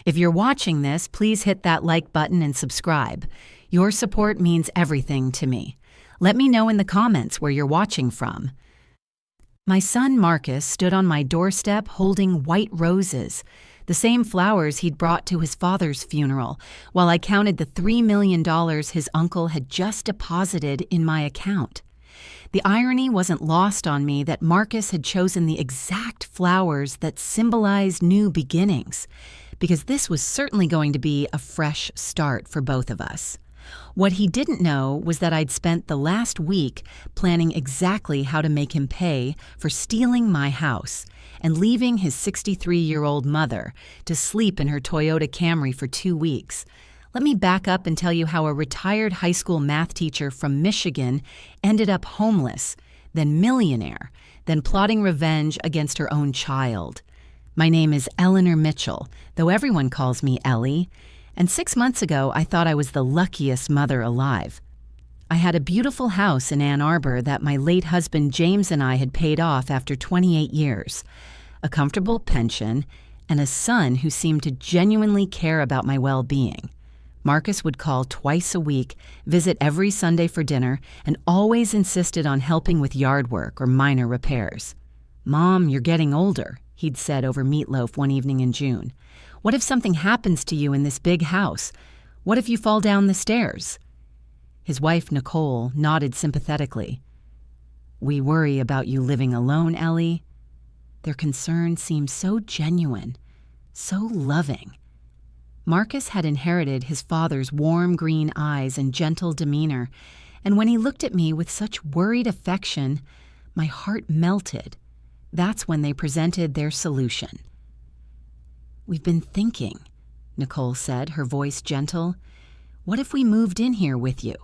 If you're watching this, please hit that like button and subscribe. Your support means everything to me. Let me know in the comments where you're watching from. My son Marcus stood on my doorstep holding white roses, the same flowers he'd brought to his father's funeral, while I counted the $3 million his uncle had just deposited in my account. The irony wasn't lost on me that Marcus had chosen the exact flowers that symbolized new beginnings, because this was certainly going to be a fresh start for both of us. What he didn't know was that I'd spent the last week planning exactly how to make him pay for stealing my house and leaving his 63-year-old mother to sleep in her Toyota Camry for 2 weeks. Let me back up and tell you how a retired high school math teacher from Michigan ended up homeless, then millionaire, then plotting revenge against her own child. My name is Eleanor Mitchell, though everyone calls me Ellie, and 6 months ago I thought I was the luckiest mother alive. I had a beautiful house in Ann Arbor that my late husband James and I had paid off after 28 years, a comfortable pension, and a son who seemed to genuinely care about my well-being. Marcus would call twice a week, visit every Sunday for dinner, and always insisted on helping with yard work or minor repairs. "Mom, you're getting older," he'd said over meatloaf one evening in June. "What if something happens to you in this big house? What if you fall down the stairs?" His wife, Nicole, nodded sympathetically. "We worry about you living alone, Ellie." Their concern seemed so genuine, so loving. Marcus had inherited his father's warm green eyes and gentle demeanor, and when he looked at me with such worried affection, my heart melted. That's when they presented their solution. "We've been thinking," Nicole said, her voice gentle. "What if we moved in here with you?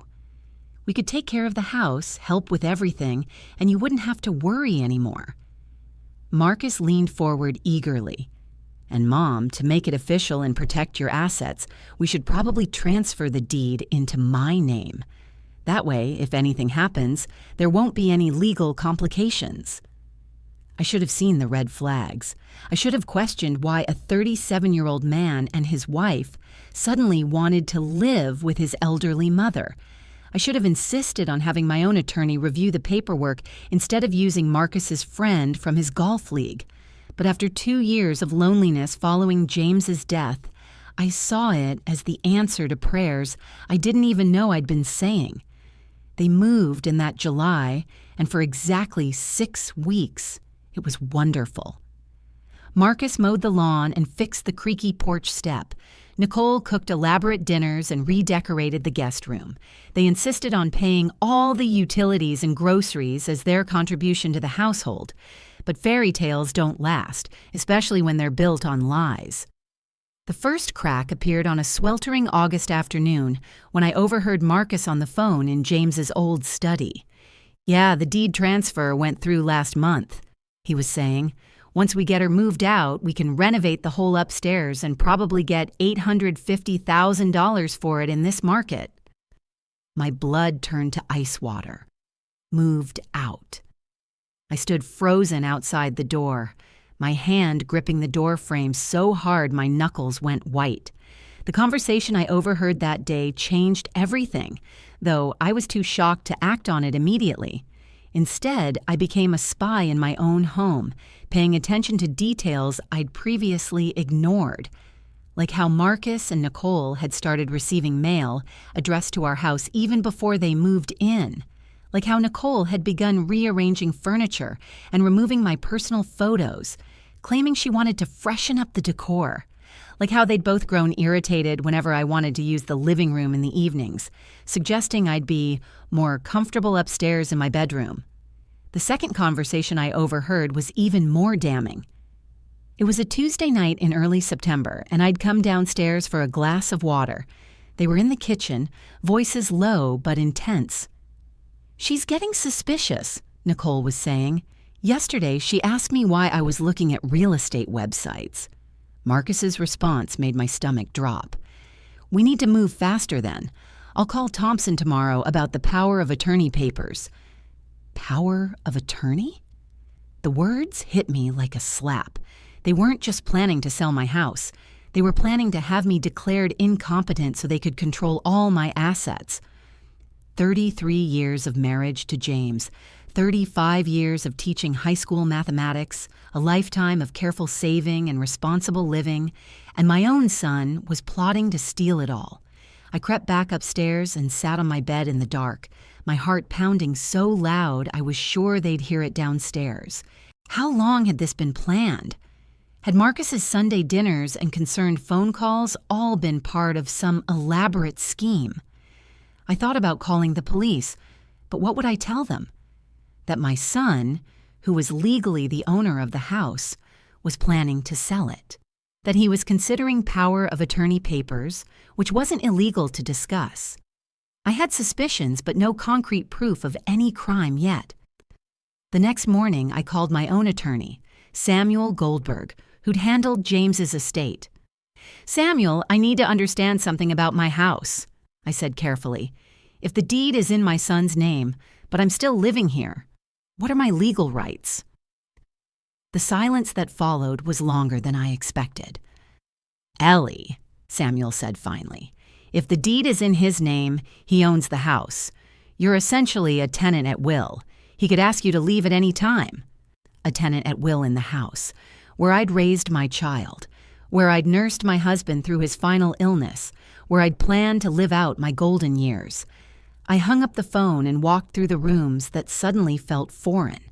We could take care of the house, help with everything, and you wouldn't have to worry anymore." Marcus leaned forward eagerly. "And Mom, to make it official and protect your assets, we should probably transfer the deed into my name. That way, if anything happens, there won't be any legal complications." I should have seen the red flags. I should have questioned why a 37-year-old man and his wife suddenly wanted to live with his elderly mother. I should have insisted on having my own attorney review the paperwork instead of using Marcus's friend from his golf league. But after 2 years of loneliness following James's death, I saw it as the answer to prayers I didn't even know I'd been saying. They moved in that July, and for exactly 6 weeks, it was wonderful. Marcus mowed the lawn and fixed the creaky porch step. Nicole cooked elaborate dinners and redecorated the guest room. They insisted on paying all the utilities and groceries as their contribution to the household. But fairy tales don't last, especially when they're built on lies. The first crack appeared on a sweltering August afternoon when I overheard Marcus on the phone in James's old study. "Yeah, the deed transfer went through last month," he was saying. "Once we get her moved out, we can renovate the whole upstairs and probably get $850,000 for it in this market." My blood turned to ice water. Moved out. I stood frozen outside the door, my hand gripping the door frame so hard my knuckles went white. The conversation I overheard that day changed everything, though I was too shocked to act on it immediately. Instead, I became a spy in my own home, paying attention to details I'd previously ignored, like how Marcus and Nicole had started receiving mail addressed to our house even before they moved in. Like how Nicole had begun rearranging furniture and removing my personal photos, claiming she wanted to freshen up the decor. Like how they'd both grown irritated whenever I wanted to use the living room in the evenings, suggesting I'd be more comfortable upstairs in my bedroom. The second conversation I overheard was even more damning. It was a Tuesday night in early September, and I'd come downstairs for a glass of water. They were in the kitchen, voices low but intense. "She's getting suspicious," Nicole was saying. "Yesterday, she asked me why I was looking at real estate websites." Marcus's response made my stomach drop. "We need to move faster then. I'll call Thompson tomorrow about the power of attorney papers." Power of attorney? The words hit me like a slap. They weren't just planning to sell my house. They were planning to have me declared incompetent so they could control all my assets. 33 years of marriage to James, 35 years of teaching high school mathematics, a lifetime of careful saving and responsible living, and my own son was plotting to steal it all. I crept back upstairs and sat on my bed in the dark, my heart pounding so loud I was sure they'd hear it downstairs. How long had this been planned? Had Marcus's Sunday dinners and concerned phone calls all been part of some elaborate scheme? I thought about calling the police, but what would I tell them? That my son, who was legally the owner of the house, was planning to sell it. That he was considering power of attorney papers, which wasn't illegal to discuss. I had suspicions, but no concrete proof of any crime yet. The next morning, I called my own attorney, Samuel Goldberg, who'd handled James's estate. "Samuel, I need to understand something about my house," I said carefully. "If the deed is in my son's name, but I'm still living here, what are my legal rights?" The silence that followed was longer than I expected. "Ellie," Samuel said finally, "if the deed is in his name, he owns the house. You're essentially a tenant at will. He could ask you to leave at any time." A tenant at will in the house, where I'd raised my child, where I'd nursed my husband through his final illness, where I'd planned to live out my golden years. I hung up the phone and walked through the rooms that suddenly felt foreign.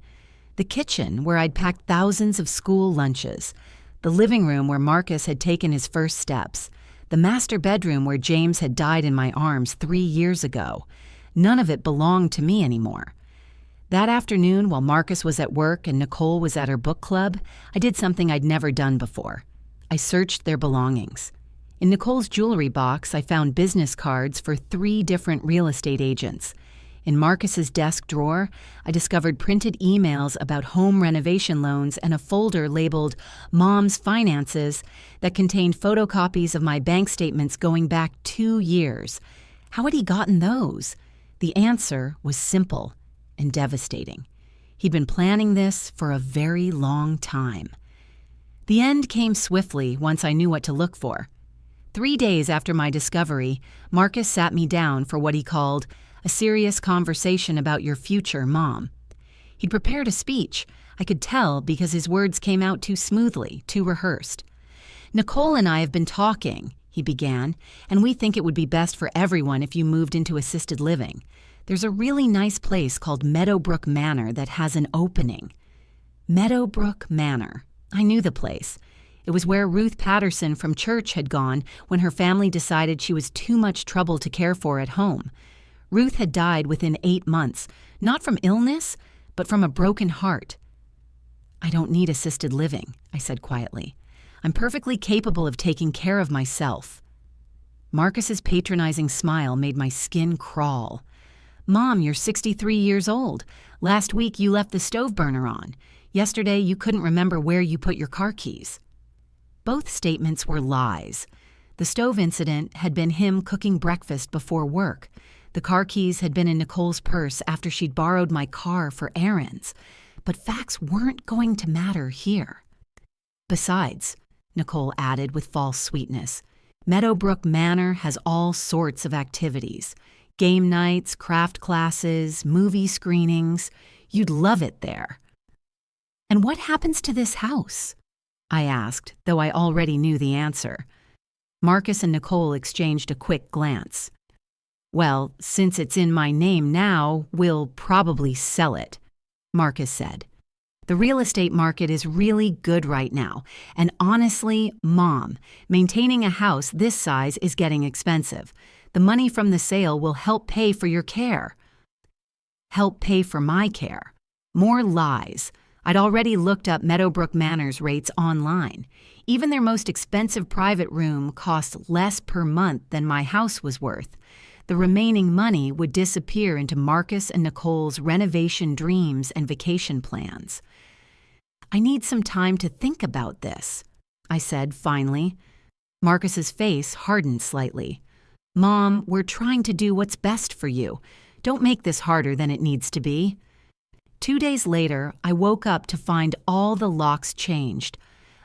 The kitchen, where I'd packed thousands of school lunches, the living room where Marcus had taken his first steps, the master bedroom where James had died in my arms 3 years ago. None of it belonged to me anymore. That afternoon, while Marcus was at work and Nicole was at her book club, I did something I'd never done before. I searched their belongings. In Nicole's jewelry box, I found business cards for 3 different real estate agents. In Marcus's desk drawer, I discovered printed emails about home renovation loans and a folder labeled Mom's Finances that contained photocopies of my bank statements going back 2 years. How had he gotten those? The answer was simple and devastating. He'd been planning this for a very long time. The end came swiftly once I knew what to look for. 3 days after my discovery, Marcus sat me down for what he called a serious conversation about your future, Mom. He'd prepared a speech. I could tell because his words came out too smoothly, too rehearsed. "Nicole and I have been talking," he began, "and we think it would be best for everyone if you moved into assisted living. There's a really nice place called Meadowbrook Manor that has an opening." Meadowbrook Manor. I knew the place. It was where Ruth Patterson from church had gone when her family decided she was too much trouble to care for at home. Ruth had died within 8 months, not from illness, but from a broken heart. "I don't need assisted living," I said quietly. "I'm perfectly capable of taking care of myself." Marcus's patronizing smile made my skin crawl. "Mom, you're 63 years old. Last week you left the stove burner on. Yesterday you couldn't remember where you put your car keys." Both statements were lies. The stove incident had been him cooking breakfast before work. The car keys had been in Nicole's purse after she'd borrowed my car for errands. But facts weren't going to matter here. "Besides," Nicole added with false sweetness, "Meadowbrook Manor has all sorts of activities. Game nights, craft classes, movie screenings. You'd love it there." "And what happens to this house?" I asked, though I already knew the answer. Marcus and Nicole exchanged a quick glance. "Well, since it's in my name now, we'll probably sell it," Marcus said. "The real estate market is really good right now, and honestly, Mom, maintaining a house this size is getting expensive. The money from the sale will help pay for your care." Help pay for my care. More lies. I'd already looked up Meadowbrook Manor's rates online. Even their most expensive private room cost less per month than my house was worth. The remaining money would disappear into Marcus and Nicole's renovation dreams and vacation plans. "I need some time to think about this," I said finally. Marcus's face hardened slightly. "Mom, we're trying to do what's best for you. Don't make this harder than it needs to be." 2 days later, I woke up to find all the locks changed.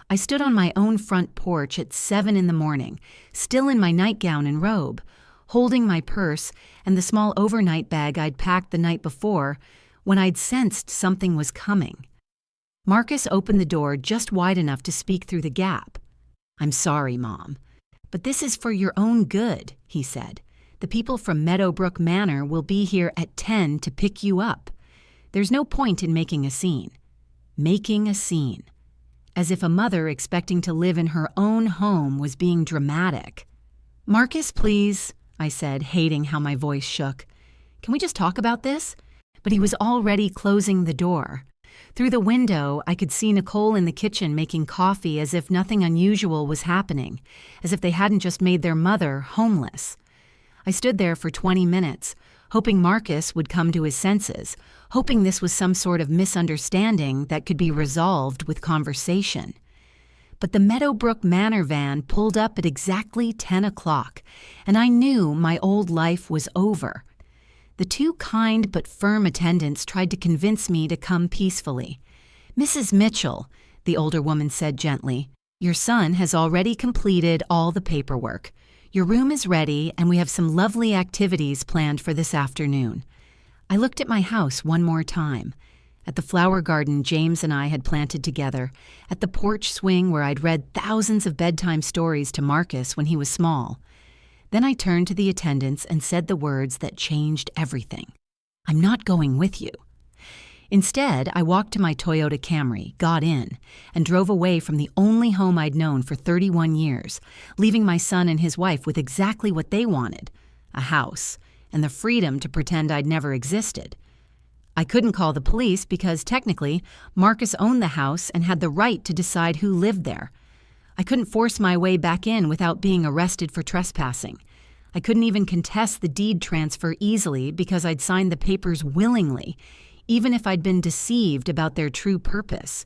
I stood on my own front porch at 7 in the morning, still in my nightgown and robe, holding my purse and the small overnight bag I'd packed the night before, when I'd sensed something was coming. Marcus opened the door just wide enough to speak through the gap. "I'm sorry, Mom, but this is for your own good," he said. "The people from Meadowbrook Manor will be here at 10 to pick you up. There's no point in making a scene." Making a scene. As if a mother expecting to live in her own home was being dramatic. "Marcus, please," I said, hating how my voice shook. "Can we just talk about this?" But he was already closing the door. Through the window, I could see Nicole in the kitchen making coffee as if nothing unusual was happening, as if they hadn't just made their mother homeless. I stood there for 20 minutes, hoping Marcus would come to his senses, hoping this was some sort of misunderstanding that could be resolved with conversation. But the Meadowbrook Manor van pulled up at exactly 10 o'clock, and I knew my old life was over. The two kind but firm attendants tried to convince me to come peacefully. "Mrs. Mitchell," the older woman said gently, "your son has already completed all the paperwork. Your room is ready, and we have some lovely activities planned for this afternoon." I looked at my house one more time, at the flower garden James and I had planted together, at the porch swing where I'd read thousands of bedtime stories to Marcus when he was small. Then I turned to the attendants and said the words that changed everything. "I'm not going with you." Instead, I walked to my Toyota Camry, got in, and drove away from the only home I'd known for 31 years, leaving my son and his wife with exactly what they wanted, a house, and the freedom to pretend I'd never existed. I couldn't call the police because, technically, Marcus owned the house and had the right to decide who lived there. I couldn't force my way back in without being arrested for trespassing. I couldn't even contest the deed transfer easily because I'd signed the papers willingly, even if I'd been deceived about their true purpose.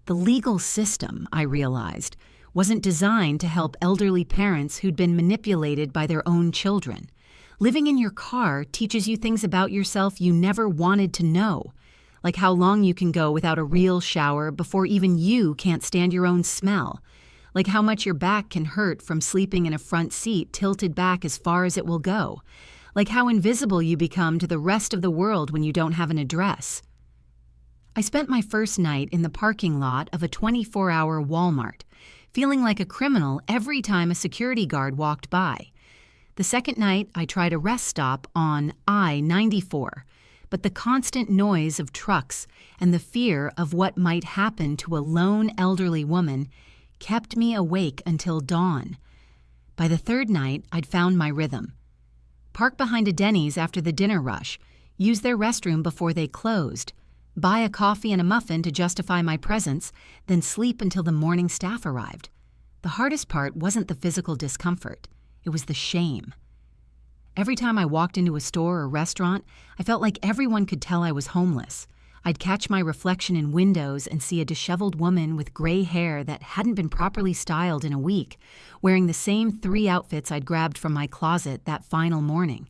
The legal system, I realized, wasn't designed to help elderly parents who'd been manipulated by their own children. Living in your car teaches you things about yourself you never wanted to know, like how long you can go without a real shower before even you can't stand your own smell, like how much your back can hurt from sleeping in a front seat tilted back as far as it will go, like how invisible you become to the rest of the world when you don't have an address. I spent my first night in the parking lot of a 24-hour Walmart, feeling like a criminal every time a security guard walked by. The second night, I tried a rest stop on I-94, but the constant noise of trucks and the fear of what might happen to a lone elderly woman kept me awake until dawn. By the third night, I'd found my rhythm. Park behind a Denny's after the dinner rush, use their restroom before they closed, buy a coffee and a muffin to justify my presence, then sleep until the morning staff arrived. The hardest part wasn't the physical discomfort. It was the shame. Every time I walked into a store or restaurant, I felt like everyone could tell I was homeless. I'd catch my reflection in windows and see a disheveled woman with gray hair that hadn't been properly styled in a week, wearing the same 3 outfits I'd grabbed from my closet that final morning.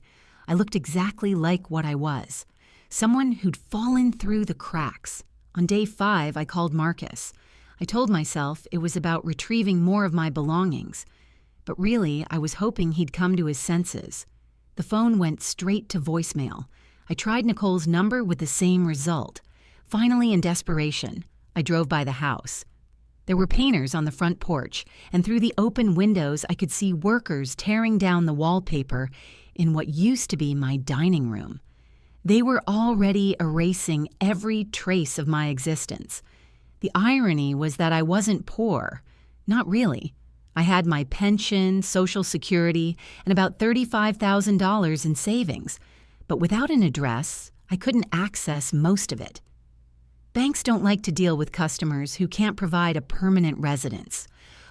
I looked exactly like what I was, someone who'd fallen through the cracks. On day 5, I called Marcus. I told myself it was about retrieving more of my belongings. But really, I was hoping he'd come to his senses. The phone went straight to voicemail. I tried Nicole's number with the same result. Finally, in desperation, I drove by the house. There were painters on the front porch, and through the open windows I could see workers tearing down the wallpaper in what used to be my dining room. They were already erasing every trace of my existence. The irony was that I wasn't poor. Not really. I had my pension, Social Security, and about $35,000 in savings. But without an address, I couldn't access most of it. Banks don't like to deal with customers who can't provide a permanent residence.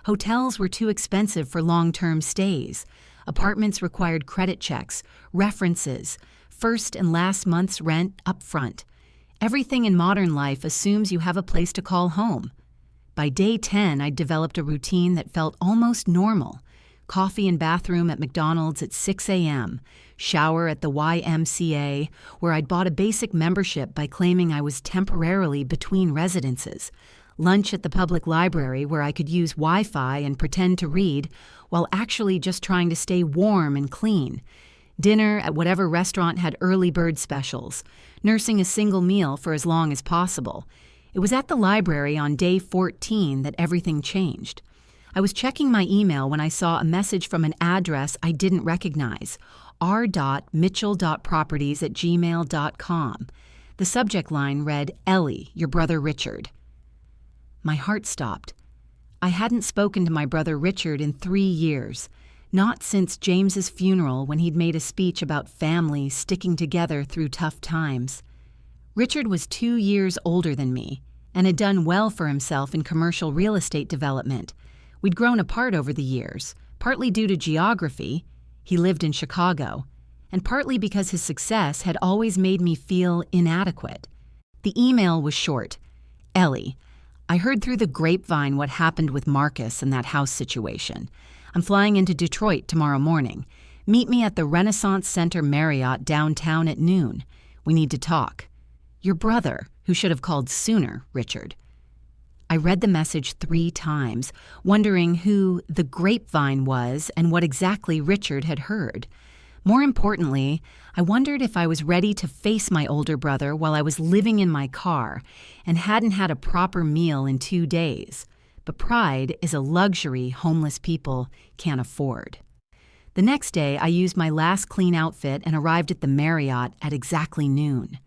Hotels were too expensive for long-term stays. Apartments required credit checks, references, first and last month's rent up front. Everything in modern life assumes you have a place to call home. By day 10, I'd developed a routine that felt almost normal. Coffee and bathroom at McDonald's at 6 a.m., shower at the YMCA, where I'd bought a basic membership by claiming I was temporarily between residences, lunch at the public library where I could use Wi-Fi and pretend to read while actually just trying to stay warm and clean, dinner at whatever restaurant had early bird specials, nursing a single meal for as long as possible. It was at the library on day 14 that everything changed. I was checking my email when I saw a message from an address I didn't recognize, r.mitchell.properties@gmail.com. The subject line read, "Ellie, your brother Richard." My heart stopped. I hadn't spoken to my brother Richard in 3 years, not since James's funeral when he'd made a speech about families sticking together through tough times. Richard was 2 years older than me and had done well for himself in commercial real estate development. We'd grown apart over the years, partly due to geography — he lived in Chicago — and partly because his success had always made me feel inadequate. The email was short. "Ellie, I heard through the grapevine what happened with Marcus and that house situation. I'm flying into Detroit tomorrow morning. Meet me at the Renaissance Center Marriott downtown at noon. We need to talk. Your brother, who should have called sooner, Richard." I read the message 3 times, wondering who the grapevine was and what exactly Richard had heard. More importantly, I wondered if I was ready to face my older brother while I was living in my car and hadn't had a proper meal in 2 days. But pride is a luxury homeless people can't afford. The next day, I used my last clean outfit and arrived at the Marriott at exactly noon.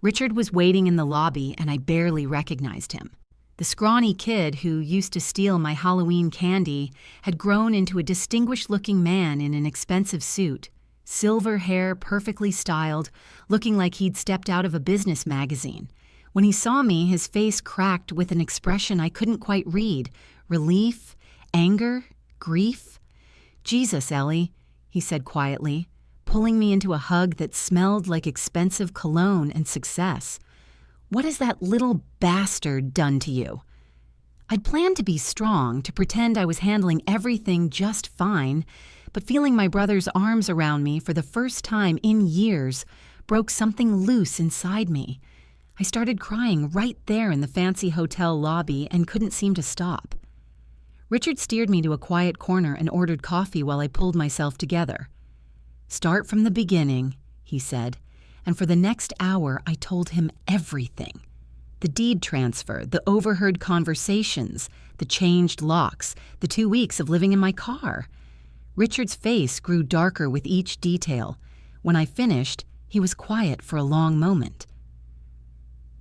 Richard was waiting in the lobby, and I barely recognized him. The scrawny kid who used to steal my Halloween candy had grown into a distinguished-looking man in an expensive suit, silver hair perfectly styled, looking like he'd stepped out of a business magazine. When he saw me, his face cracked with an expression I couldn't quite read — relief, anger, grief. "Jesus, Ellie," he said quietly, pulling me into a hug that smelled like expensive cologne and success. "What has that little bastard done to you?" I'd planned to be strong, to pretend I was handling everything just fine, but feeling my brother's arms around me for the first time in years broke something loose inside me. I started crying right there in the fancy hotel lobby and couldn't seem to stop. Richard steered me to a quiet corner and ordered coffee while I pulled myself together. "Start from the beginning," he said, and for the next hour I told him everything. The deed transfer, the overheard conversations, the changed locks, the 2 weeks of living in my car. Richard's face grew darker with each detail. When I finished, he was quiet for a long moment.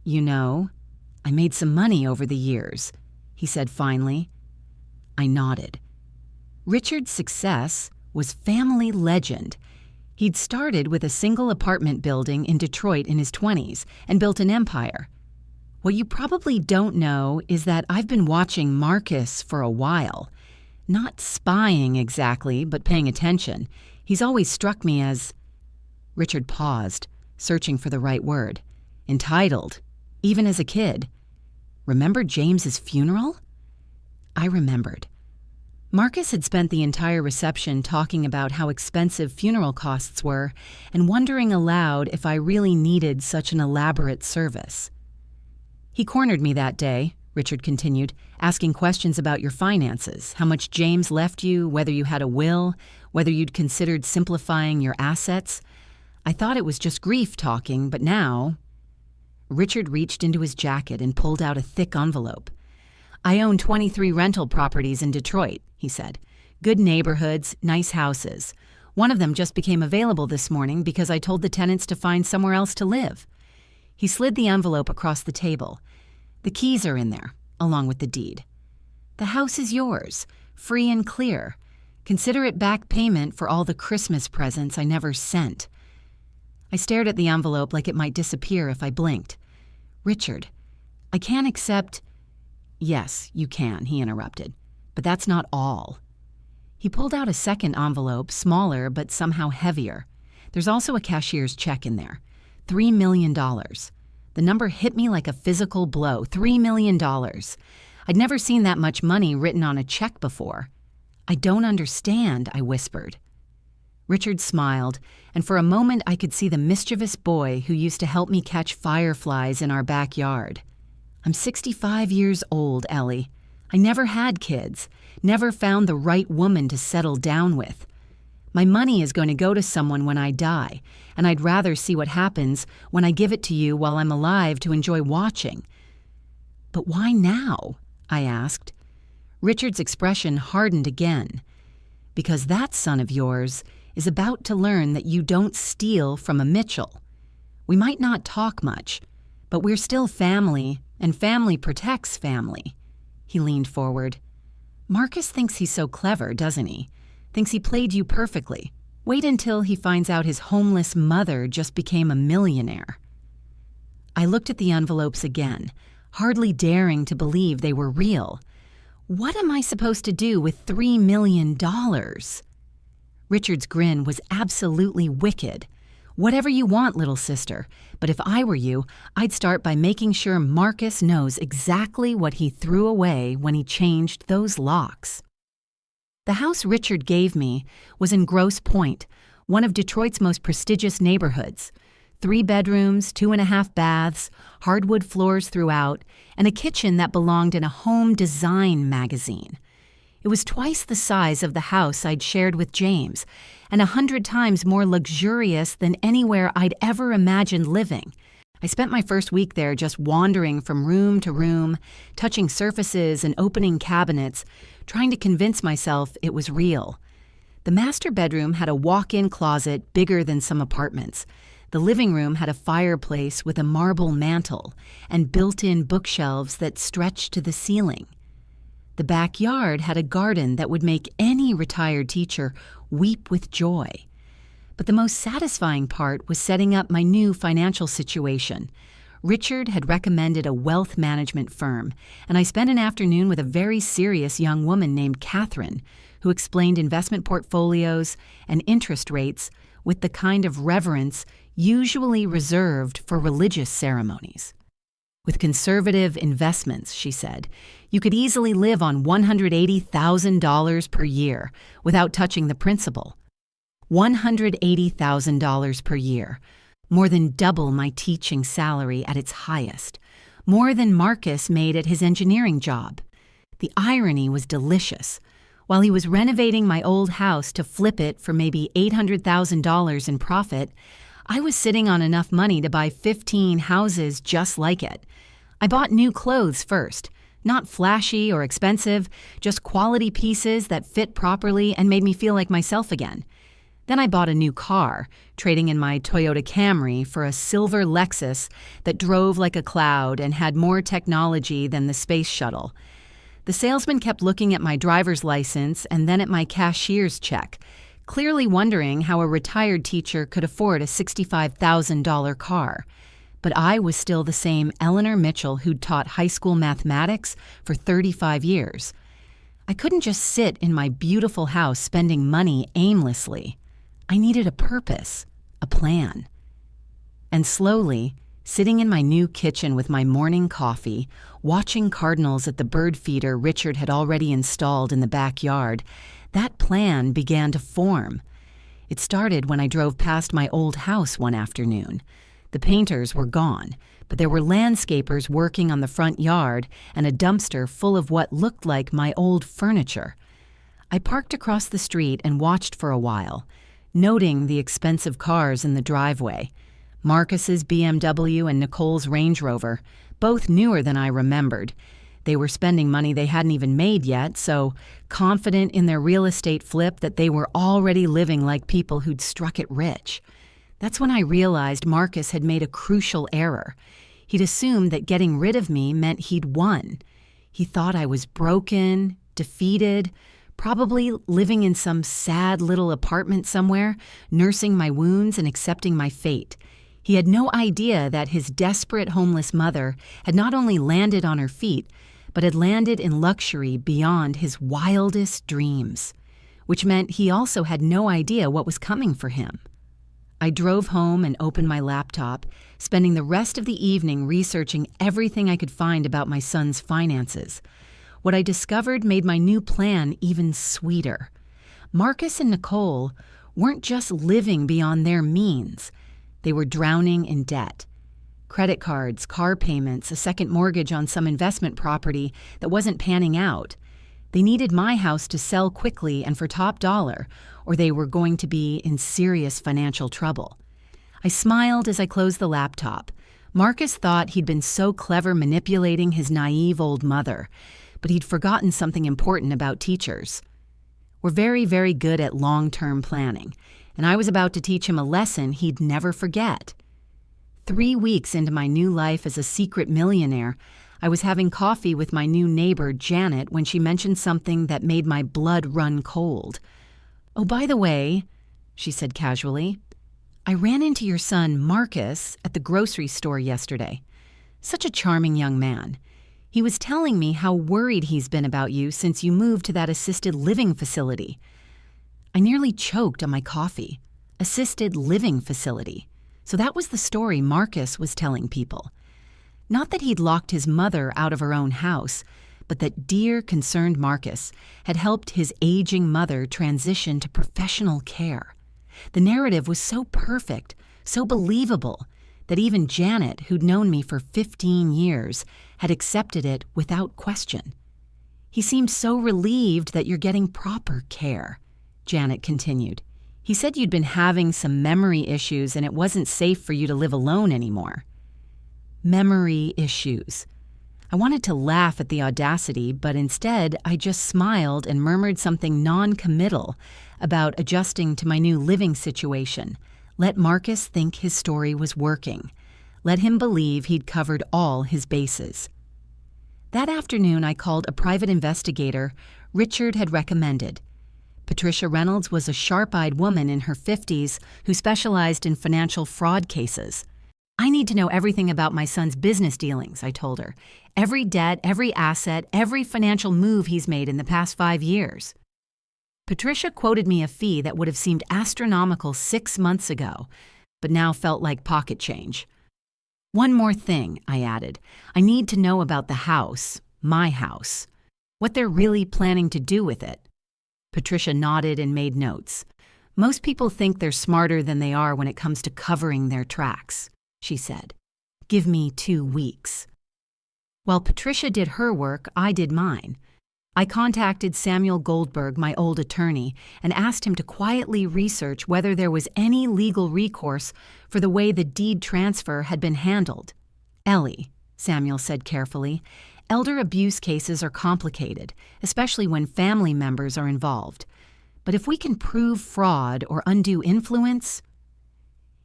"You know, I made some money over the years," he said finally. I nodded. Richard's success was family legend. He'd started with a single apartment building in Detroit in his 20s and built an empire. What you probably don't know is that I've been watching Marcus for a while. Not spying exactly, but paying attention. He's always struck me as— Richard paused, searching for the right word. "Entitled, even as a kid. Remember James's funeral?" I remembered. Marcus had spent the entire reception talking about how expensive funeral costs were and wondering aloud if I really needed such an elaborate service. "He cornered me that day," Richard continued, "asking questions about your finances, how much James left you, whether you had a will, whether you'd considered simplifying your assets. I thought it was just grief talking, but now—" Richard reached into his jacket and pulled out a thick envelope. "I own 23 rental properties in Detroit," he said. "Good neighborhoods, nice houses. One of them just became available this morning because I told the tenants to find somewhere else to live." He slid the envelope across the table. "The keys are in there, along with the deed. The house is yours, free and clear. Consider it back payment for all the Christmas presents I never sent." I stared at the envelope like it might disappear if I blinked. "Richard, I can't accept—" "Yes, you can," he interrupted. "But that's not all." He pulled out a second envelope, smaller but somehow heavier. "There's also a cashier's check in there. $3 million. The number hit me like a physical blow. $3 million. I'd never seen that much money written on a check before. "I don't understand," I whispered. Richard smiled, and for a moment I could see the mischievous boy who used to help me catch fireflies in our backyard. I'm 65 years old, Ellie. I never had kids, never found the right woman to settle down with. My money is going to go to someone when I die, and I'd rather see what happens when I give it to you while I'm alive to enjoy watching. But why now? I asked. Richard's expression hardened again. Because that son of yours is about to learn that you don't steal from a Mitchell. We might not talk much, but we're still family, and family protects family. He leaned forward. Marcus thinks he's so clever, doesn't he? Thinks he played you perfectly. Wait until he finds out his homeless mother just became a millionaire. I looked at the envelopes again, hardly daring to believe they were real. What am I supposed to do with $3 million? Richard's grin was absolutely wicked. Whatever you want, little sister, but if I were you, I'd start by making sure Marcus knows exactly what he threw away when he changed those locks. The house Richard gave me was in Grosse Pointe, one of Detroit's most prestigious neighborhoods. 3 bedrooms, 2.5 baths, hardwood floors throughout, and a kitchen that belonged in a home design magazine. It was twice the size of the house I'd shared with James, and 100 times more luxurious than anywhere I'd ever imagined living. I spent my first week there just wandering from room to room, touching surfaces and opening cabinets, trying to convince myself it was real. The master bedroom had a walk-in closet bigger than some apartments. The living room had a fireplace with a marble mantel and built-in bookshelves that stretched to the ceiling. The backyard had a garden that would make any retired teacher weep with joy. But the most satisfying part was setting up my new financial situation. Richard had recommended a wealth management firm, and I spent an afternoon with a very serious young woman named Catherine, who explained investment portfolios and interest rates with the kind of reverence usually reserved for religious ceremonies. With conservative investments, she said, you could easily live on $180,000 per year without touching the principal. $180,000 per year, more than double my teaching salary at its highest, more than Marcus made at his engineering job. The irony was delicious. While he was renovating my old house to flip it for maybe $800,000 in profit, I was sitting on enough money to buy 15 houses just like it. I bought new clothes first, not flashy or expensive, just quality pieces that fit properly and made me feel like myself again. Then I bought a new car, trading in my Toyota Camry for a silver Lexus that drove like a cloud and had more technology than the space shuttle. The salesman kept looking at my driver's license and then at my cashier's check, clearly wondering how a retired teacher could afford a $65,000 car. But I was still the same Eleanor Mitchell who'd taught high school mathematics for 35 years. I couldn't just sit in my beautiful house spending money aimlessly. I needed a purpose, a plan. And slowly, sitting in my new kitchen with my morning coffee, watching cardinals at the bird feeder Richard had already installed in the backyard, that plan began to form. It started when I drove past my old house one afternoon. The painters were gone, but there were landscapers working on the front yard and a dumpster full of what looked like my old furniture. I parked across the street and watched for a while, noting the expensive cars in the driveway. Marcus's BMW and Nicole's Range Rover, both newer than I remembered. They were spending money they hadn't even made yet, so confident in their real estate flip that they were already living like people who'd struck it rich. That's when I realized Marcus had made a crucial error. He'd assumed that getting rid of me meant he'd won. He thought I was broken, defeated, probably living in some sad little apartment somewhere, nursing my wounds and accepting my fate. He had no idea that his desperate homeless mother had not only landed on her feet, but had landed in luxury beyond his wildest dreams, which meant he also had no idea what was coming for him. I drove home and opened my laptop, spending the rest of the evening researching everything I could find about my son's finances. What I discovered made my new plan even sweeter. Marcus and Nicole weren't just living beyond their means. They were drowning in debt. Credit cards, car payments, a second mortgage on some investment property that wasn't panning out. They needed my house to sell quickly and for top dollar, or they were going to be in serious financial trouble. I smiled as I closed the laptop. Marcus thought he'd been so clever manipulating his naive old mother, but he'd forgotten something important about teachers. We're very, very good at long-term planning, and I was about to teach him a lesson he'd never forget. 3 weeks into my new life as a secret millionaire, I was having coffee with my new neighbor, Janet, when she mentioned something that made my blood run cold. "Oh, by the way," she said casually, "I ran into your son, Marcus, at the grocery store yesterday. Such a charming young man. He was telling me how worried he's been about you since you moved to that assisted living facility." I nearly choked on my coffee. Assisted living facility. So that was the story Marcus was telling people. Not that he'd locked his mother out of her own house, but that dear, concerned Marcus had helped his aging mother transition to professional care. The narrative was so perfect, so believable, that even Janet, who'd known me for 15 years, had accepted it without question. "He seemed so relieved that you're getting proper care," Janet continued. "He said you'd been having some memory issues and it wasn't safe for you to live alone anymore." Memory issues. I wanted to laugh at the audacity, but instead I just smiled and murmured something non-committal about adjusting to my new living situation. Let Marcus think his story was working. Let him believe he'd covered all his bases. That afternoon I called a private investigator Richard had recommended. Patricia Reynolds was a sharp-eyed woman in her 50s who specialized in financial fraud cases. "I need to know everything about my son's business dealings," I told her. "Every debt, every asset, every financial move he's made in the past 5 years." Patricia quoted me a fee that would have seemed astronomical 6 months ago, but now felt like pocket change. "One more thing," I added. "I need to know about the house, my house, what they're really planning to do with it." Patricia nodded and made notes. "Most people think they're smarter than they are when it comes to covering their tracks," she said. "Give me 2 weeks." While Patricia did her work, I did mine. I contacted Samuel Goldberg, my old attorney, and asked him to quietly research whether there was any legal recourse for the way the deed transfer had been handled. "Ellie," Samuel said carefully, "elder abuse cases are complicated, especially when family members are involved. But if we can prove fraud or undue influence..."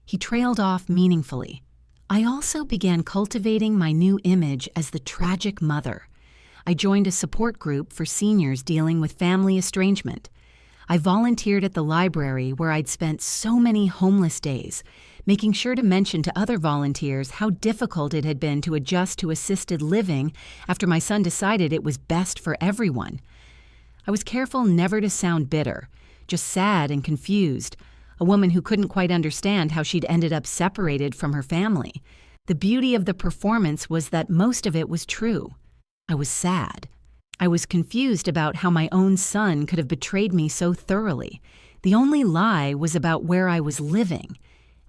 He trailed off meaningfully. I also began cultivating my new image as the tragic mother. I joined a support group for seniors dealing with family estrangement. I volunteered at the library where I'd spent so many homeless days, making sure to mention to other volunteers how difficult it had been to adjust to assisted living after my son decided it was best for everyone. I was careful never to sound bitter, just sad and confused, a woman who couldn't quite understand how she'd ended up separated from her family. The beauty of the performance was that most of it was true. I was sad. I was confused about how my own son could have betrayed me so thoroughly. The only lie was about where I was living,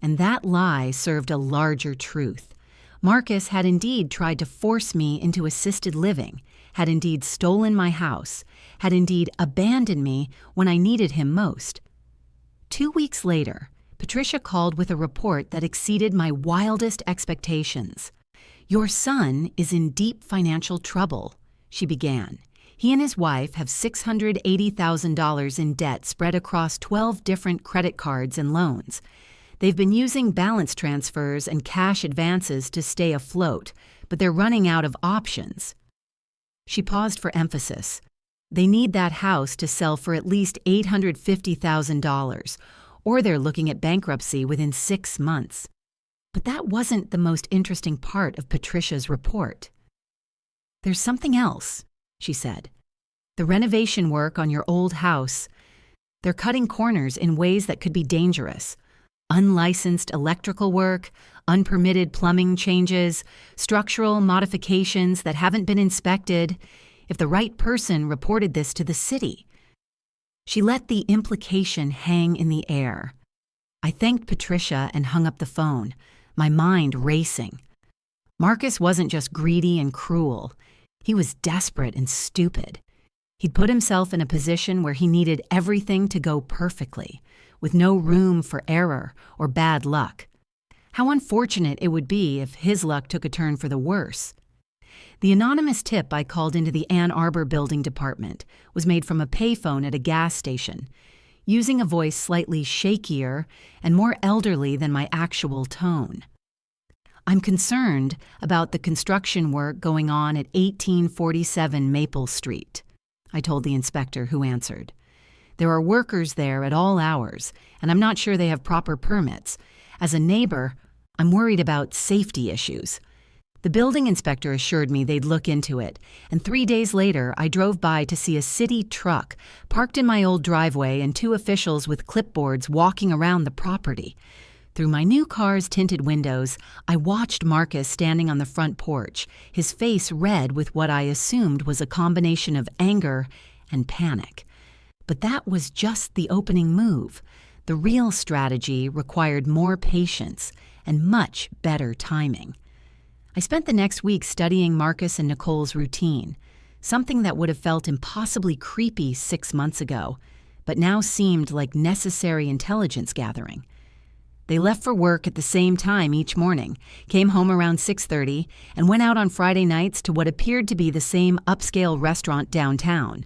and that lie served a larger truth. Marcus had indeed tried to force me into assisted living, had indeed stolen my house, had indeed abandoned me when I needed him most. 2 weeks later, Patricia called with a report that exceeded my wildest expectations. "Your son is in deep financial trouble," she began. "He and his wife have $680,000 in debt spread across 12 different credit cards and loans. They've been using balance transfers and cash advances to stay afloat, but they're running out of options." She paused for emphasis. "They need that house to sell for at least $850,000, or they're looking at bankruptcy within 6 months. But that wasn't the most interesting part of Patricia's report. "There's something else," she said. "The renovation work on your old house. They're cutting corners in ways that could be dangerous. Unlicensed electrical work, unpermitted plumbing changes, structural modifications that haven't been inspected. If the right person reported this to the city..." She let the implication hang in the air. I thanked Patricia and hung up the phone, my mind racing. Marcus wasn't just greedy and cruel. He was desperate and stupid. He'd put himself in a position where he needed everything to go perfectly, with no room for error or bad luck. How unfortunate it would be if his luck took a turn for the worse. The anonymous tip I called into the Ann Arbor building department was made from a payphone at a gas station, using a voice slightly shakier and more elderly than my actual tone. "I'm concerned about the construction work going on at 1847 Maple Street," I told the inspector who answered. "There are workers there at all hours, and I'm not sure they have proper permits. As a neighbor, I'm worried about safety issues." The building inspector assured me they'd look into it, and 3 days later I drove by to see a city truck parked in my old driveway and 2 officials with clipboards walking around the property. Through my new car's tinted windows, I watched Marcus standing on the front porch, his face red with what I assumed was a combination of anger and panic. But that was just the opening move. The real strategy required more patience and much better timing. I spent the next week studying Marcus and Nicole's routine, something that would have felt impossibly creepy 6 months ago, but now seemed like necessary intelligence gathering. They left for work at the same time each morning, came home around 6:30, and went out on Friday nights to what appeared to be the same upscale restaurant downtown.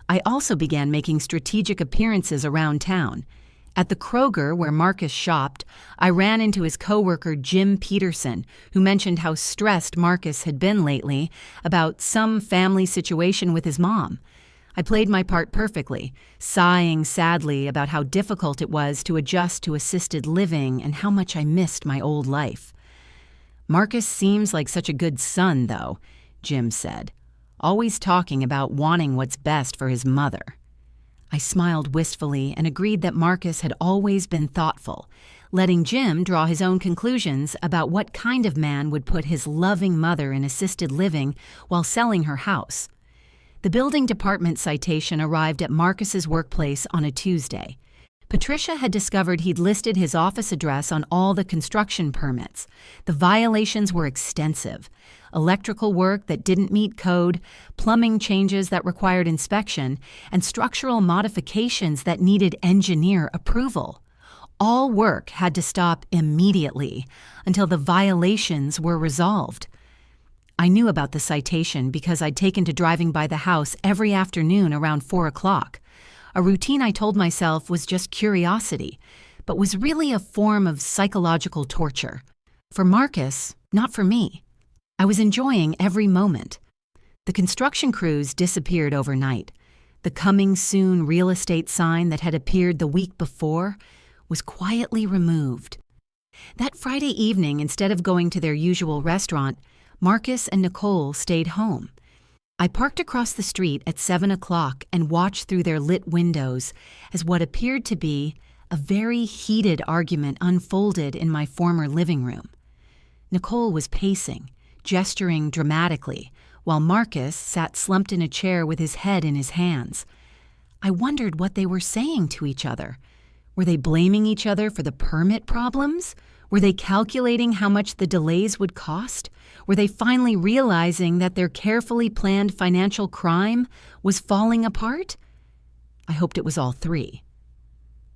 I also began making strategic appearances around town. At the Kroger where Marcus shopped, I ran into his coworker Jim Peterson, who mentioned how stressed Marcus had been lately about some family situation with his mom. I played my part perfectly, sighing sadly about how difficult it was to adjust to assisted living and how much I missed my old life. "Marcus seems like such a good son, though," Jim said, "always talking about wanting what's best for his mother." I smiled wistfully and agreed that Marcus had always been thoughtful, letting Jim draw his own conclusions about what kind of man would put his loving mother in assisted living while selling her house. The building department citation arrived at Marcus's workplace on a Tuesday. Patricia had discovered he'd listed his office address on all the construction permits. The violations were extensive. Electrical work that didn't meet code, plumbing changes that required inspection, and structural modifications that needed engineer approval. All work had to stop immediately until the violations were resolved. I knew about the citation because I'd taken to driving by the house every afternoon around 4 o'clock. A routine I told myself was just curiosity, but was really a form of psychological torture. For Marcus, not for me. I was enjoying every moment. The construction crews disappeared overnight. The coming soon real estate sign that had appeared the week before was quietly removed. That Friday evening, instead of going to their usual restaurant, Marcus and Nicole stayed home. I parked across the street at 7 o'clock and watched through their lit windows as what appeared to be a very heated argument unfolded in my former living room. Nicole was pacing, gesturing dramatically, while Marcus sat slumped in a chair with his head in his hands. I wondered what they were saying to each other. Were they blaming each other for the permit problems? Were they calculating how much the delays would cost? Were they finally realizing that their carefully planned financial crime was falling apart? I hoped it was all three.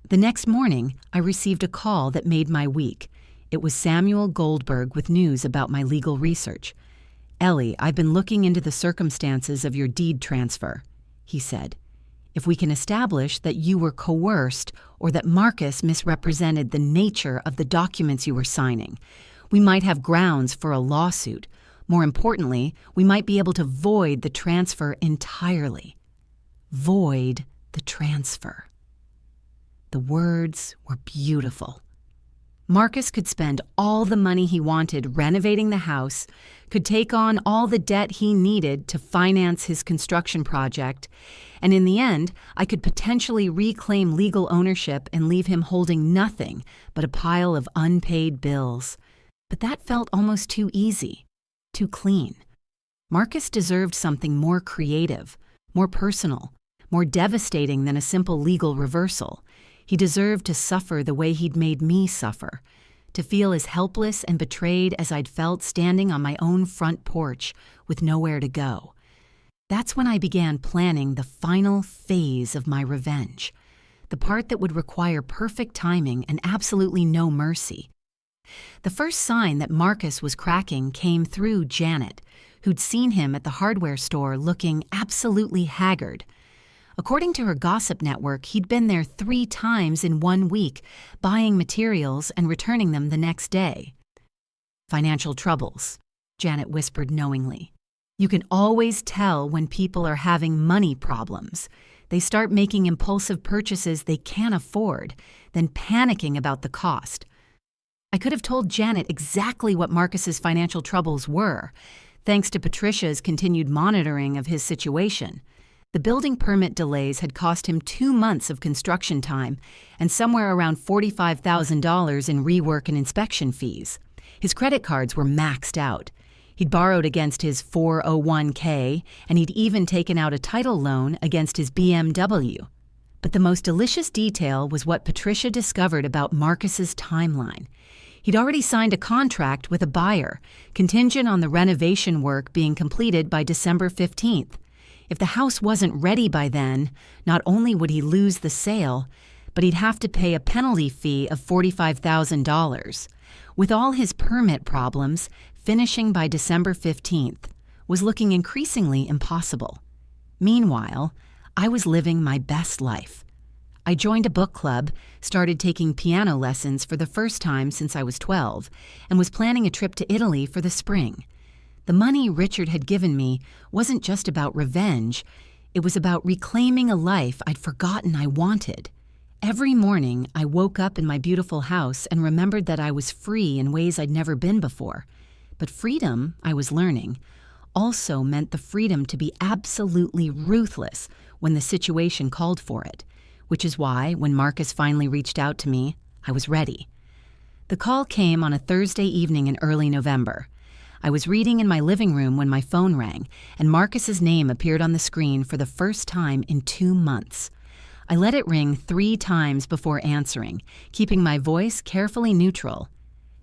The next morning, I received a call that made my week. It was Samuel Goldberg with news about my legal research. "Ellie, I've been looking into the circumstances of your deed transfer," he said. "If we can establish that you were coerced or that Marcus misrepresented the nature of the documents you were signing, we might have grounds for a lawsuit. More importantly, we might be able to void the transfer entirely." Void the transfer. The words were beautiful. Marcus could spend all the money he wanted renovating the house, could take on all the debt he needed to finance his construction project, and in the end, I could potentially reclaim legal ownership and leave him holding nothing but a pile of unpaid bills. But that felt almost too easy, too clean. Marcus deserved something more creative, more personal, more devastating than a simple legal reversal. He deserved to suffer the way he'd made me suffer, to feel as helpless and betrayed as I'd felt standing on my own front porch with nowhere to go. That's when I began planning the final phase of my revenge, the part that would require perfect timing and absolutely no mercy. The first sign that Marcus was cracking came through Janet, who'd seen him at the hardware store looking absolutely haggard. According to her gossip network, he'd been there 3 times in 1 week, buying materials and returning them the next day. "Financial troubles," Janet whispered knowingly. "You can always tell when people are having money problems. They start making impulsive purchases they can't afford, then panicking about the cost." I could have told Janet exactly what Marcus's financial troubles were, thanks to Patricia's continued monitoring of his situation. The building permit delays had cost him 2 months of construction time and somewhere around $45,000 in rework and inspection fees. His credit cards were maxed out. He'd borrowed against his 401k, and he'd even taken out a title loan against his BMW. But the most delicious detail was what Patricia discovered about Marcus's timeline. He'd already signed a contract with a buyer, contingent on the renovation work being completed by December 15th. If the house wasn't ready by then, not only would he lose the sale, but he'd have to pay a penalty fee of $45,000. With all his permit problems, finishing by December 15th was looking increasingly impossible. Meanwhile, I was living my best life. I joined a book club, started taking piano lessons for the first time since I was 12, and was planning a trip to Italy for the spring. The money Richard had given me wasn't just about revenge, it was about reclaiming a life I'd forgotten I wanted. Every morning, I woke up in my beautiful house and remembered that I was free in ways I'd never been before. But freedom, I was learning, also meant the freedom to be absolutely ruthless when the situation called for it, which is why, when Marcus finally reached out to me, I was ready. The call came on a Thursday evening in early November. I was reading in my living room when my phone rang, and Marcus's name appeared on the screen for the first time in 2 months. I let it ring 3 times before answering, keeping my voice carefully neutral.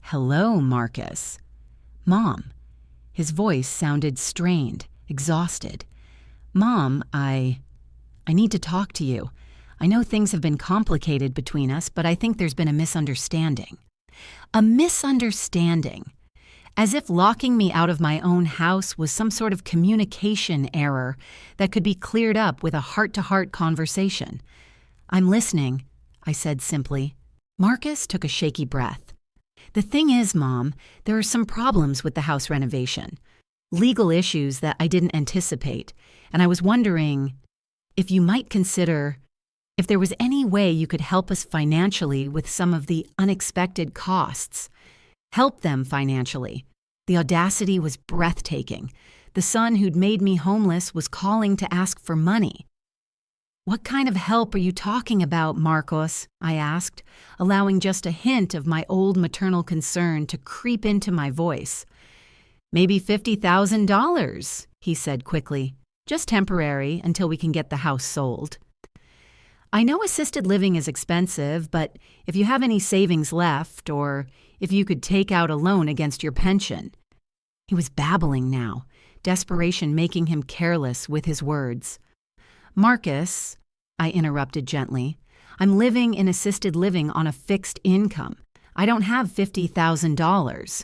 "Hello, Marcus." "Mom." His voice sounded strained, exhausted. "Mom, I need to talk to you. I know things have been complicated between us, but I think there's been a misunderstanding." A misunderstanding. As if locking me out of my own house was some sort of communication error that could be cleared up with a heart-to-heart conversation. "I'm listening," I said simply. Marcus took a shaky breath. "The thing is, Mom, there are some problems with the house renovation. Legal issues that I didn't anticipate, and I was wondering if you might consider if there was any way you could help us financially with some of the unexpected costs. Help them financially." The audacity was breathtaking. The son who'd made me homeless was calling to ask for money. "What kind of help are you talking about, Marcos?" I asked, allowing just a hint of my old maternal concern to creep into my voice. "Maybe $50,000, he said quickly. "Just temporary until we can get the house sold." "I know assisted living is expensive, but if you have any savings left, or if you could take out a loan against your pension." He was babbling now, desperation making him careless with his words. "Marcus," I interrupted gently, "I'm living in assisted living on a fixed income. I don't have $50,000.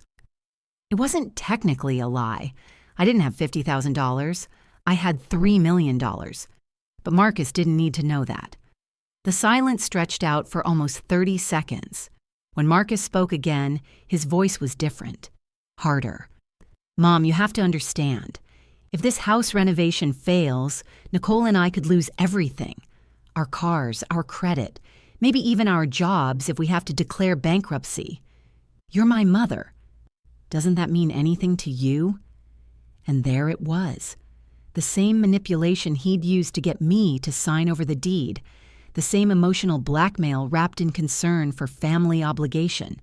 It wasn't technically a lie. I didn't have $50,000. I had $3 million. But Marcus didn't need to know that. The silence stretched out for almost 30 seconds. When Marcus spoke again, his voice was different, harder. "Mom, you have to understand. If this house renovation fails, Nicole and I could lose everything. Our cars, our credit, maybe even our jobs if we have to declare bankruptcy. You're my mother. Doesn't that mean anything to you?" And there it was. The same manipulation he'd used to get me to sign over the deed. The same emotional blackmail wrapped in concern for family obligation.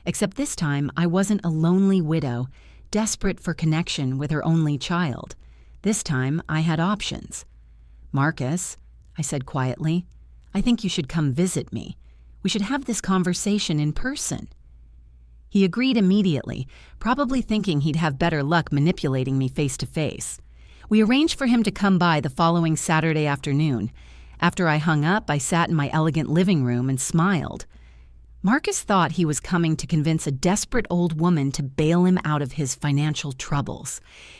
Except this time, I wasn't a lonely widow, desperate for connection with her only child. This time, I had options. "Marcus," I said quietly, "I think you should come visit me. We should have this conversation in person." He agreed immediately, probably thinking he'd have better luck manipulating me face to face. We arranged for him to come by the following Saturday afternoon. After I hung up, I sat in my elegant living room and smiled. Marcus thought he was coming to convince a desperate old woman to bail him out of his financial troubles.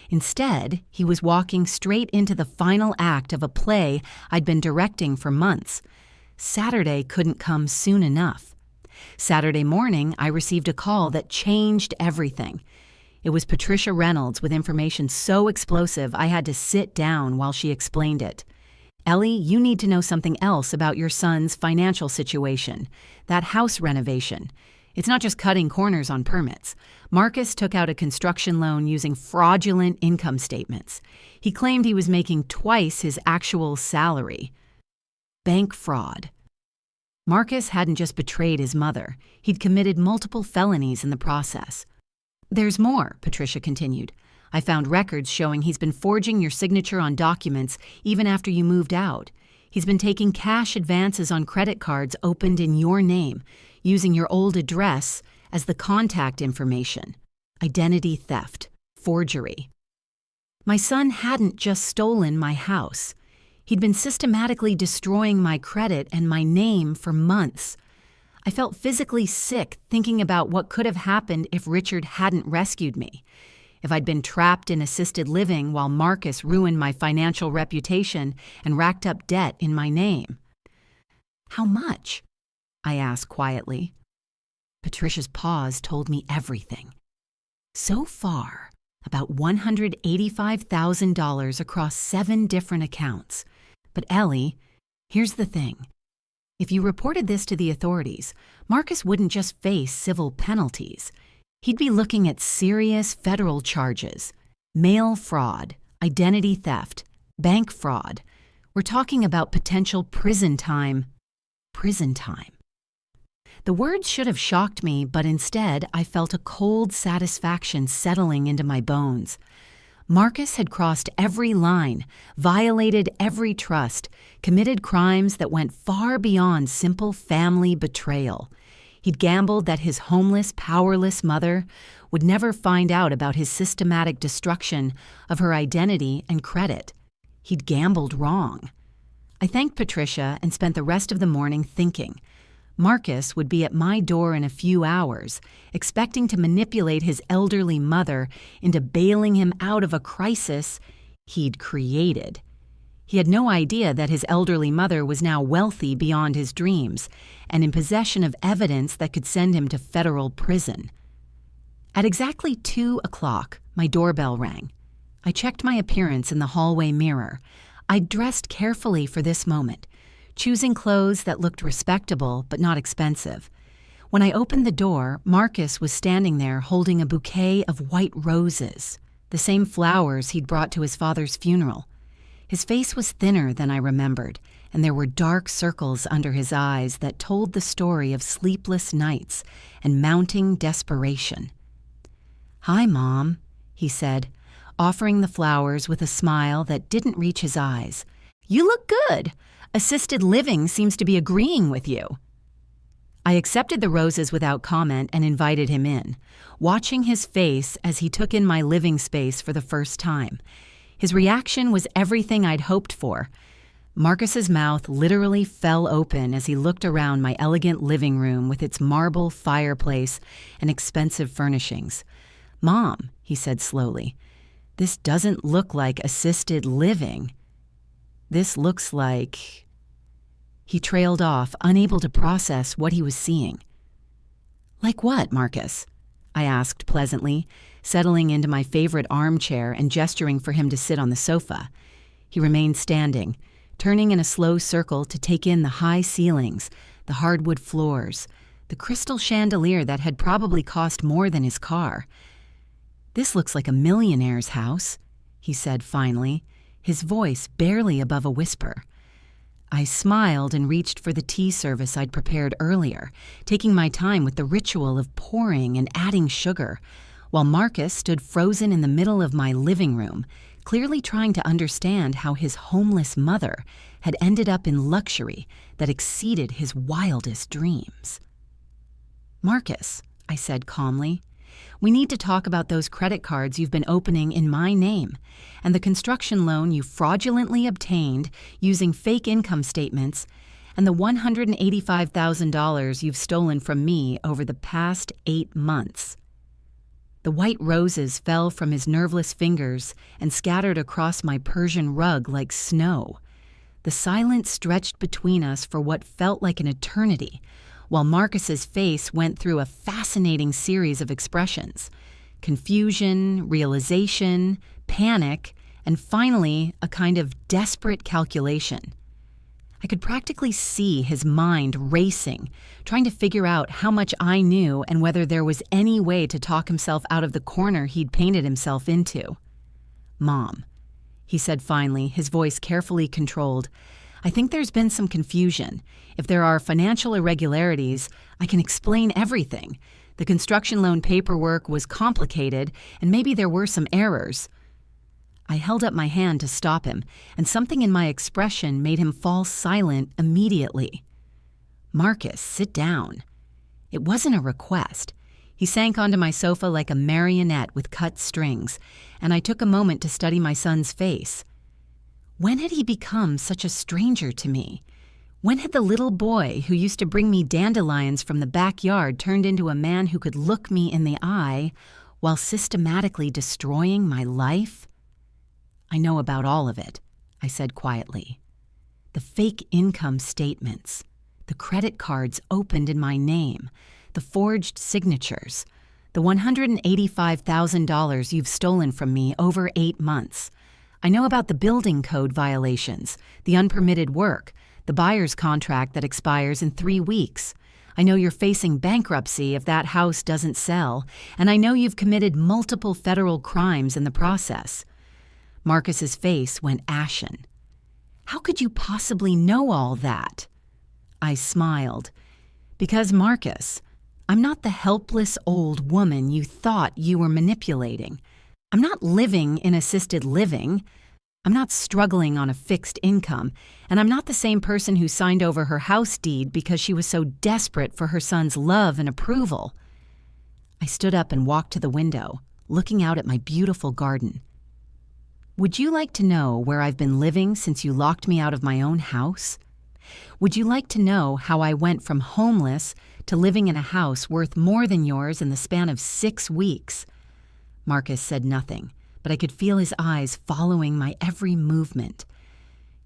Instead, he was walking straight into the final act of a play I'd been directing for months. Saturday couldn't come soon enough. Saturday morning, I received a call that changed everything. It was Patricia Reynolds with information so explosive I had to sit down while she explained it. "Ellie, you need to know something else about your son's financial situation. That house renovation. It's not just cutting corners on permits. Marcus took out a construction loan using fraudulent income statements. He claimed he was making twice his actual salary. Bank fraud. Marcus hadn't just betrayed his mother. He'd committed multiple felonies in the process. There's more," Patricia continued. "I found records showing he's been forging your signature on documents even after you moved out. He's been taking cash advances on credit cards opened in your name, using your old address as the contact information. Identity theft, forgery. My son hadn't just stolen my house. He'd been systematically destroying my credit and my name for months. I felt physically sick thinking about what could have happened if Richard hadn't rescued me. If I'd been trapped in assisted living while Marcus ruined my financial reputation and racked up debt in my name." "How much?" I asked quietly. Patricia's pause told me everything. "So far, about $185,000 across 7 different accounts. But Ellie, here's the thing. If you reported this to the authorities, Marcus wouldn't just face civil penalties. He'd be looking at serious federal charges: mail fraud, identity theft, bank fraud. We're talking about potential prison time. Prison time." The words should have shocked me, but instead I felt a cold satisfaction settling into my bones. Marcus had crossed every line, violated every trust, committed crimes that went far beyond simple family betrayal. He'd gambled that his homeless, powerless mother would never find out about his systematic destruction of her identity and credit. He'd gambled wrong. I thanked Patricia and spent the rest of the morning thinking. Marcus would be at my door in a few hours, expecting to manipulate his elderly mother into bailing him out of a crisis he'd created. He had no idea that his elderly mother was now wealthy beyond his dreams and in possession of evidence that could send him to federal prison. At exactly 2 o'clock, my doorbell rang. I checked my appearance in the hallway mirror. I'd dressed carefully for this moment, choosing clothes that looked respectable but not expensive. When I opened the door, Marcus was standing there holding a bouquet of white roses, the same flowers he'd brought to his father's funeral. His face was thinner than I remembered, and there were dark circles under his eyes that told the story of sleepless nights and mounting desperation. "Hi, Mom," he said, offering the flowers with a smile that didn't reach his eyes. "You look good. Assisted living seems to be agreeing with you." I accepted the roses without comment and invited him in, watching his face as he took in my living space for the first time. His reaction was everything I'd hoped for. Marcus's mouth literally fell open as he looked around my elegant living room with its marble fireplace and expensive furnishings. "Mom," he said slowly, "this doesn't look like assisted living. This looks like..." He trailed off, unable to process what he was seeing. "Like what, Marcus?" I asked pleasantly, settling into my favorite armchair and gesturing for him to sit on the sofa. He remained standing, turning in a slow circle to take in the high ceilings, the hardwood floors, the crystal chandelier that had probably cost more than his car. "This looks like a millionaire's house," he said finally, his voice barely above a whisper. I smiled and reached for the tea service I'd prepared earlier, taking my time with the ritual of pouring and adding sugar, while Marcus stood frozen in the middle of my living room, clearly trying to understand how his homeless mother had ended up in luxury that exceeded his wildest dreams. "Marcus," I said calmly. "We need to talk about those credit cards you've been opening in my name, and the construction loan you fraudulently obtained using fake income statements, and the $185,000 you've stolen from me over the past 8 months. The white roses fell from his nerveless fingers and scattered across my Persian rug like snow. The silence stretched between us for what felt like an eternity, while Marcus's face went through a fascinating series of expressions: confusion, realization, panic, and finally a kind of desperate calculation. I could practically see his mind racing, trying to figure out how much I knew and whether there was any way to talk himself out of the corner he'd painted himself into. "Mom," he said finally, his voice carefully controlled, "I think there's been some confusion. If there are financial irregularities, I can explain everything. The construction loan paperwork was complicated, and maybe there were some errors." I held up my hand to stop him, and something in my expression made him fall silent immediately. "Marcus, sit down." It wasn't a request. He sank onto my sofa like a marionette with cut strings, and I took a moment to study my son's face. When had he become such a stranger to me? When had the little boy who used to bring me dandelions from the backyard turned into a man who could look me in the eye while systematically destroying my life? "I know about all of it," I said quietly. "The fake income statements, the credit cards opened in my name, the forged signatures, the $185,000 you've stolen from me over 8 months. I know about the building code violations, the unpermitted work, the buyer's contract that expires in 3 weeks. I know you're facing bankruptcy if that house doesn't sell, and I know you've committed multiple federal crimes in the process." Marcus's face went ashen. "How could you possibly know all that?" I smiled. "Because, Marcus, I'm not the helpless old woman you thought you were manipulating. I'm not living in assisted living. I'm not struggling on a fixed income, and I'm not the same person who signed over her house deed because she was so desperate for her son's love and approval." I stood up and walked to the window, looking out at my beautiful garden. "Would you like to know where I've been living since you locked me out of my own house? Would you like to know how I went from homeless to living in a house worth more than yours in the span of 6 weeks?" Marcus said nothing, but I could feel his eyes following my every movement.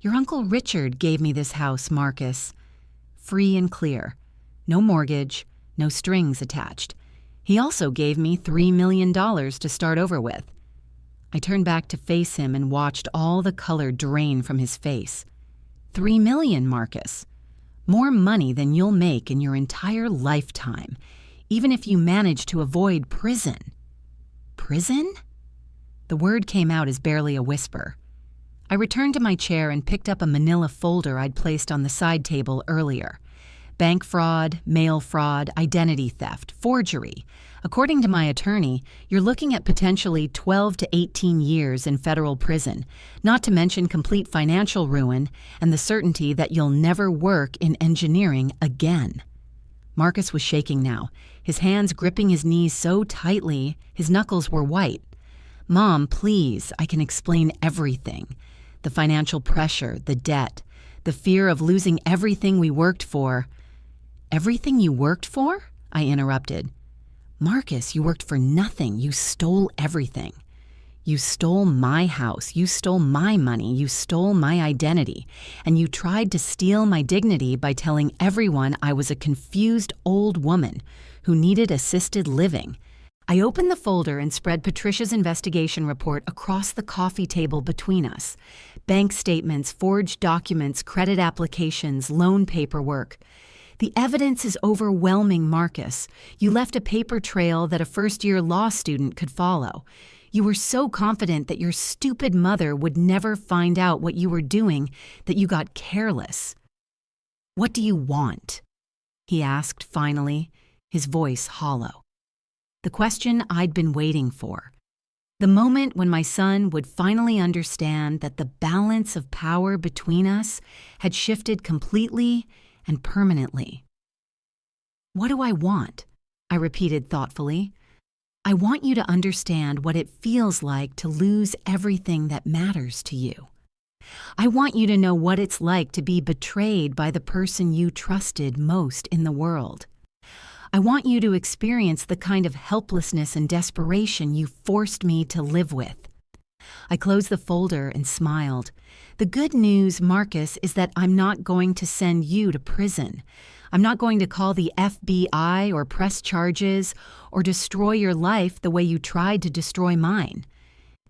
"Your Uncle Richard gave me this house, Marcus. Free and clear. No mortgage, no strings attached. He also gave me $3 million to start over with." I turned back to face him and watched all the color drain from his face. $3 million, Marcus. More money than you'll make in your entire lifetime, even if you manage to avoid prison. Prison? The word came out as barely a whisper. I returned to my chair and picked up a manila folder I'd placed on the side table earlier. Bank fraud, mail fraud, identity theft, forgery. According to my attorney, you're looking at potentially 12 to 18 years in federal prison, not to mention complete financial ruin and the certainty that you'll never work in engineering again. Marcus was shaking now, his hands gripping his knees so tightly his knuckles were white. "Mom, please, I can explain everything. The financial pressure, the debt, the fear of losing everything we worked for." "Everything you worked for?" I interrupted. "Marcus, you worked for nothing. You stole everything. You stole my house. You stole my money. You stole my identity. And you tried to steal my dignity by telling everyone I was a confused old woman who needed assisted living." I opened the folder and spread Patricia's investigation report across the coffee table between us. Bank statements, forged documents, credit applications, loan paperwork. "The evidence is overwhelming, Marcus. You left a paper trail that a first-year law student could follow. You were so confident that your stupid mother would never find out what you were doing that you got careless." "What do you want?" he asked finally, his voice hollow. The question I'd been waiting for. The moment when my son would finally understand that the balance of power between us had shifted completely and permanently. "What do I want?" I repeated thoughtfully. I want you to understand what it feels like to lose everything that matters to you. I want you to know what it's like to be betrayed by the person you trusted most in the world. I want you to experience the kind of helplessness and desperation you forced me to live with. I closed the folder and smiled. The good news, Marcus, is that I'm not going to send you to prison. I'm not going to call the FBI or press charges or destroy your life the way you tried to destroy mine.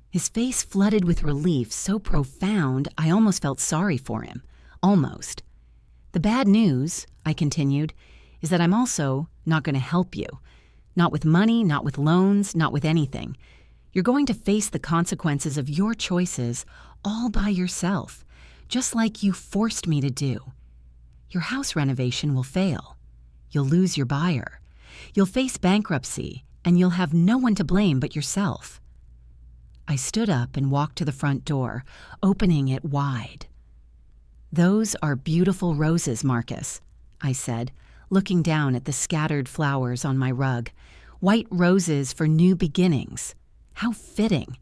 His face flooded with relief so profound I almost felt sorry for him. Almost. The bad news, I continued, is that I'm also not going to help you. Not with money, not with loans, not with anything. You're going to face the consequences of your choices all by yourself, just like you forced me to do. Your house renovation will fail. You'll lose your buyer. You'll face bankruptcy, and you'll have no one to blame but yourself. I stood up and walked to the front door, opening it wide. Those are beautiful roses, Marcus, I said, looking down at the scattered flowers on my rug. White roses for new beginnings. How fitting.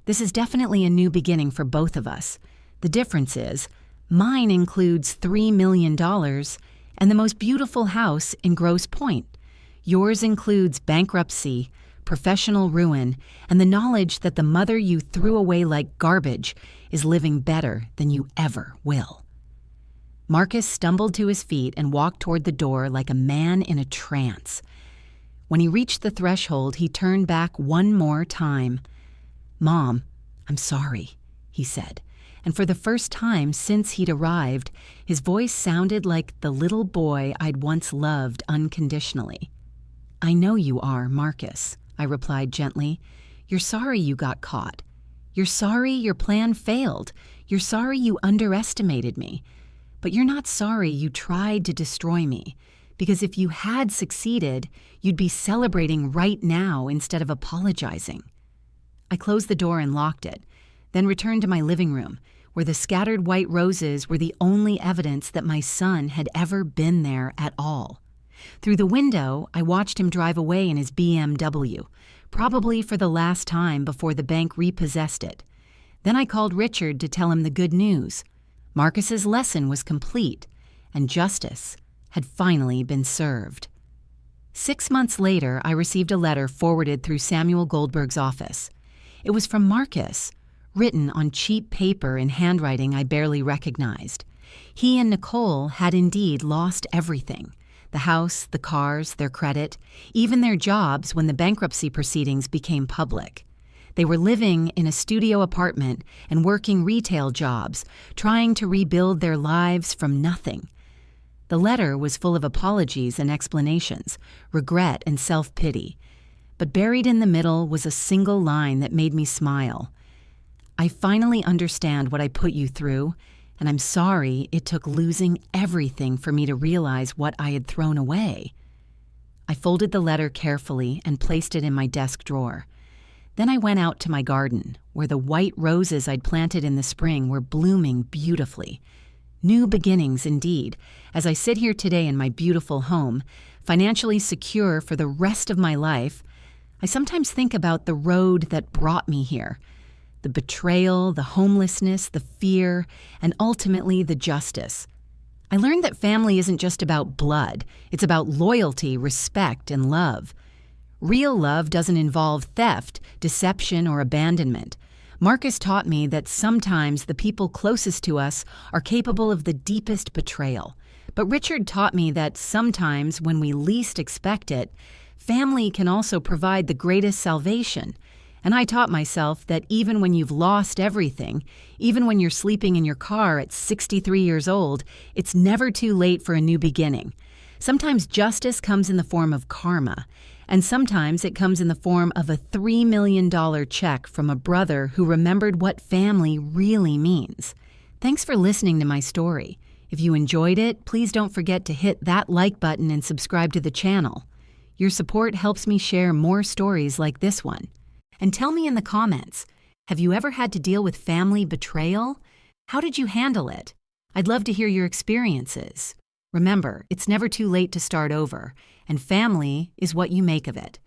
This is definitely a new beginning for both of us. The difference is, mine includes $3 million and the most beautiful house in Grosse Pointe. Yours includes bankruptcy, professional ruin, and the knowledge that the mother you threw away like garbage is living better than you ever will. Marcus stumbled to his feet and walked toward the door like a man in a trance. When he reached the threshold, he turned back one more time. "Mom, I'm sorry," he said, and for the first time since he'd arrived, his voice sounded like the little boy I'd once loved unconditionally. "I know you are, Marcus," I replied gently. "You're sorry you got caught. You're sorry your plan failed. You're sorry you underestimated me. But you're not sorry you tried to destroy me, because if you had succeeded, you'd be celebrating right now instead of apologizing." I closed the door and locked it, then returned to my living room, where the scattered white roses were the only evidence that my son had ever been there at all. Through the window, I watched him drive away in his BMW, probably for the last time before the bank repossessed it. Then I called Richard to tell him the good news. Marcus's lesson was complete, and justice had finally been served. 6 months later, I received a letter forwarded through Samuel Goldberg's office. It was from Marcus, written on cheap paper in handwriting I barely recognized. He and Nicole had indeed lost everything: the house, the cars, their credit, even their jobs when the bankruptcy proceedings became public. They were living in a studio apartment and working retail jobs, trying to rebuild their lives from nothing. The letter was full of apologies and explanations, regret and self-pity. But buried in the middle was a single line that made me smile. "I finally understand what I put you through, and I'm sorry it took losing everything for me to realize what I had thrown away." I folded the letter carefully and placed it in my desk drawer. Then I went out to my garden, where the white roses I'd planted in the spring were blooming beautifully. New beginnings indeed, as I sit here today in my beautiful home, financially secure for the rest of my life. I sometimes think about the road that brought me here. The betrayal, the homelessness, the fear, and ultimately the justice. I learned that family isn't just about blood. It's about loyalty, respect, and love. Real love doesn't involve theft, deception, or abandonment. Marcus taught me that sometimes the people closest to us are capable of the deepest betrayal. But Richard taught me that sometimes, when we least expect it, family can also provide the greatest salvation. And I taught myself that even when you've lost everything, even when you're sleeping in your car at 63 years old, it's never too late for a new beginning. Sometimes justice comes in the form of karma, and sometimes it comes in the form of a $3 million check from a brother who remembered what family really means. Thanks for listening to my story. If you enjoyed it, please don't forget to hit that like button and subscribe to the channel. Your support helps me share more stories like this one. And tell me in the comments, have you ever had to deal with family betrayal? How did you handle it? I'd love to hear your experiences. Remember, it's never too late to start over, and family is what you make of it.